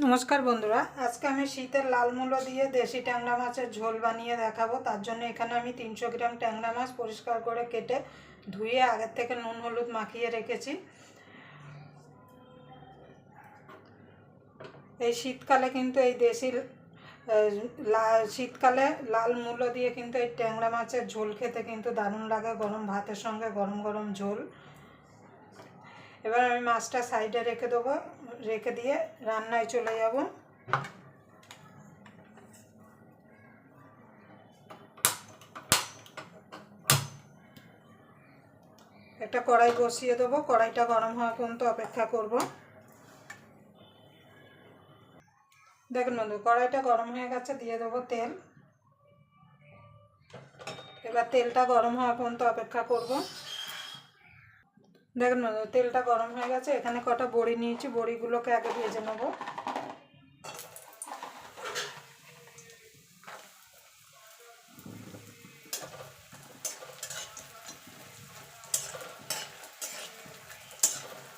নমস্কার বন্ধুরা, আজকে আমি শীতের লাল মূলো দিয়ে দেশি ট্যাংরা মাছের ঝোল বানিয়ে দেখাবো। তার জন্য এখানে আমি 300 গ্রাম ট্যাংরা মাছ পরিষ্কার করে কেটে ধুয়ে আগের থেকে নুন হলুদ মাখিয়ে রেখেছি। এই শীতকালে কিন্তু এই দেশি শীতকালে লাল মূলো দিয়ে কিন্তু এই ট্যাংরা মাছের ঝোল খেতে কিন্তু দারুণ লাগে, গরম ভাতের সঙ্গে গরম গরম ঝোল। এবার আমি মাছটা সাইডে রেখে দেবো, রেখে দিয়ে রান্নায় চলে যাব। একটা কড়াই বসিয়ে দেবো, কড়াইটা গরম হওয়া পর্যন্ত অপেক্ষা করব। দেখুন বন্ধু, কড়াইটা গরম হয়ে গেছে, দিয়ে দেবো তেল। এবার তেলটা গরম হওয়া পর্যন্ত অপেক্ষা করব। দেখুন বন্ধু, তেলটা গরম হয়ে গেছে, এখানে কটা বড়ি নিয়েছি, বড়িগুলোকে আগে ভেজে নেব।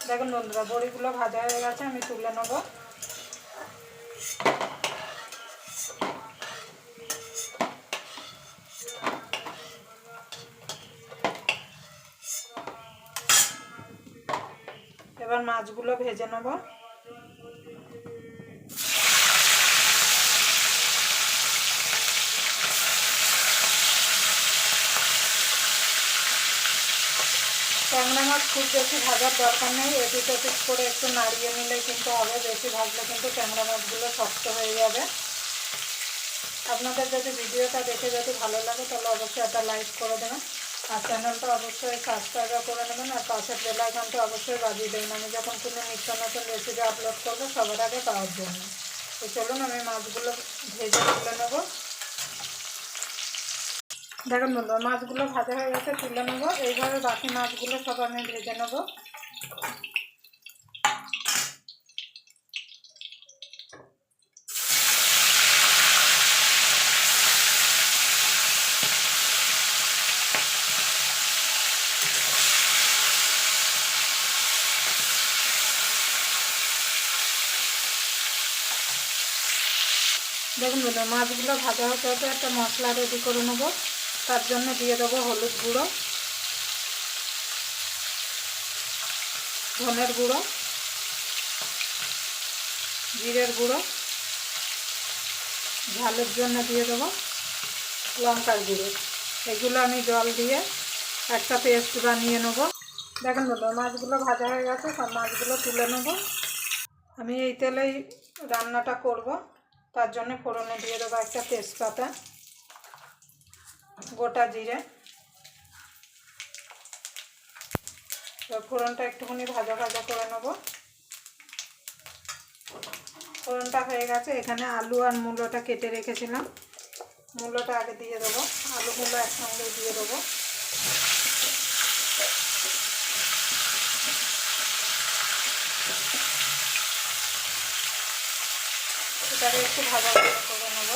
দেখুন বন্ধুরা, বড়িগুলো ভাজা হয়ে গেছে, আমি তুলে নেব। এবার মাছগুলো ভেজে নেব। ট্যাংরা মাছ খুব বেশি ভাজার দরকার নেই, এপিট ওপিট করে একটু নাড়িয়ে নিলেই কিন্তু হবে। বেশি ভাজলে কিন্তু ট্যাংরা মাছগুলো শক্ত হয়ে যাবে। আপনাদের যদি ভিডিওটা দেখে যদি ভালো লাগে তাহলে অবশ্যই একটা লাইক করে দেবেন, আর চ্যানেলটা অবশ্যই সাবস্ক্রাইব করে নেবেন, আর পাশের বেল আইকনটা অবশ্যই বাজিয়ে দেবেন, আমি যখন কোনো নিত্য নতুন রেসিপি আপলোড করবো সবার আগে পাওয়ার জন্য। তো চলুন আমি মাছগুলো ভেজে তুলে নেব। দেখুন বন্ধু, মাছগুলো ভাজা হয়ে গেছে, তুলে নেব। এইভাবে বাকি মাছগুলো সব আমি ভেজে নেব। দেখুন বন্ধু, মাছগুলো ভাজা হতে হতে একটা মশলা রেডি করে নেব। তার জন্য দিয়ে দেবো হলুদ গুঁড়ো, ধনের গুঁড়ো, জিরের গুঁড়ো, ঝালের জন্য দিয়ে দেবো লঙ্কার গুঁড়ো। এগুলো আমি জল দিয়ে একটা পেস্ট বানিয়ে নেব। দেখুন বন্ধু, মাছগুলো ভাজা হয়ে গেছে, সব মাছগুলো তুলে নেব। আমি এই তেলেই রান্নাটা করব, তার জন্য ফোড়নে দিয়ে দেবো একটা তেজপাতা, গোটা জিরে। ফোড়নটা একটুখানি ভাজা ভাজা করে নেব। ফোড়নটা হয়ে গেছে, এখানে আলু আর মূলোটা কেটে রেখেছিলাম, মূলোটা আগে দিয়ে দেবো। আলু মূলো একসঙ্গে দিয়ে দেবো। এটাকে একটু ভাজা ভাজা করে নেব।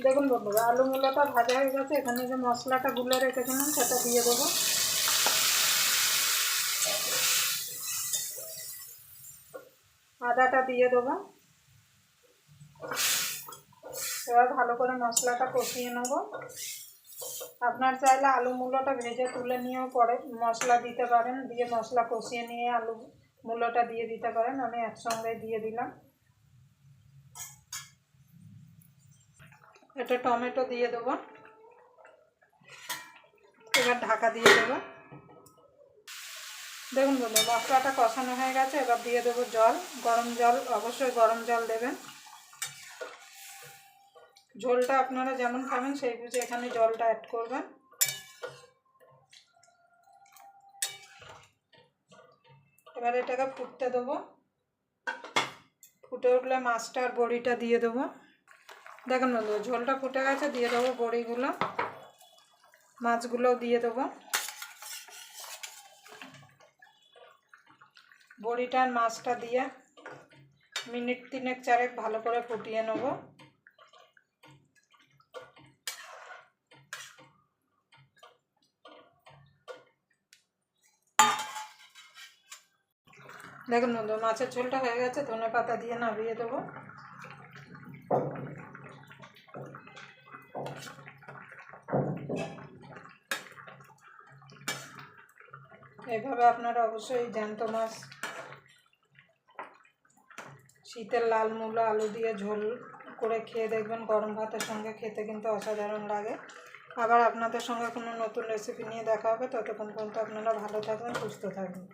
দেখুন বন্ধুরা, আলু মূলোটা ভাজা হয়ে গেছে, এখানে যে মশলাটা গুলে রেখেছিলাম সেটা দিয়ে দেবো। আদাটা দিয়ে দেবো। এবার ভালো করে মশলাটা কষিয়ে নেব। আপনার চাইলে আলু মূলোটা ভেজে তুলে নিয়েও পরে মশলা দিতে পারেন, দিয়ে মশলা কষিয়ে নিয়ে আলু মূলোটা দিয়ে দিতে পারেন। আমি একসঙ্গে দিয়ে দিলাম। এটা টমেটো দিয়ে দেবো। এবার ঢাকা দিয়ে দেবো। দেখুন বন্ধু, মশলাটা কষানো হয়ে গেছে, এবার দিয়ে দেবো জল, গরম জল। অবশ্যই গরম জল দেবেন। ঝোলটা আপনারা যেমন খাবেন সেই বুঝে এখানে জলটা অ্যাড করবেন। এবার এটাকে ফুটতে দেবো। ফুটে উঠলে মাছটা আর বড়িটা দিয়ে দেবো। দেখুন বন্ধু, ঝোলটা ফুটে গেছে, দিয়ে দেবো বড়িগুলো, মাছগুলোও দিয়ে দেবো। বড়িটা আর মাছটা দিয়ে মিনিট 3-4 ভালো করে ফুটিয়ে নেব। দেখুন বন্ধু, মাছের ঝোলটা হয়ে গেছে, ধনে পাতা দিয়ে নামিয়ে দেবো। এইভাবে আপনারা অবশ্যই জ্যান্ত মাছ শীতের লাল মূলো আলু দিয়ে ঝোল করে খেয়ে দেখবেন, গরম ভাতের সঙ্গে খেতে কিন্তু অসাধারণ লাগে। আবার আপনাদের সঙ্গে কোনো নতুন রেসিপি নিয়ে দেখা হবে, ততক্ষণ পর্যন্ত আপনারা ভালো থাকবেন, সুস্থ থাকবেন।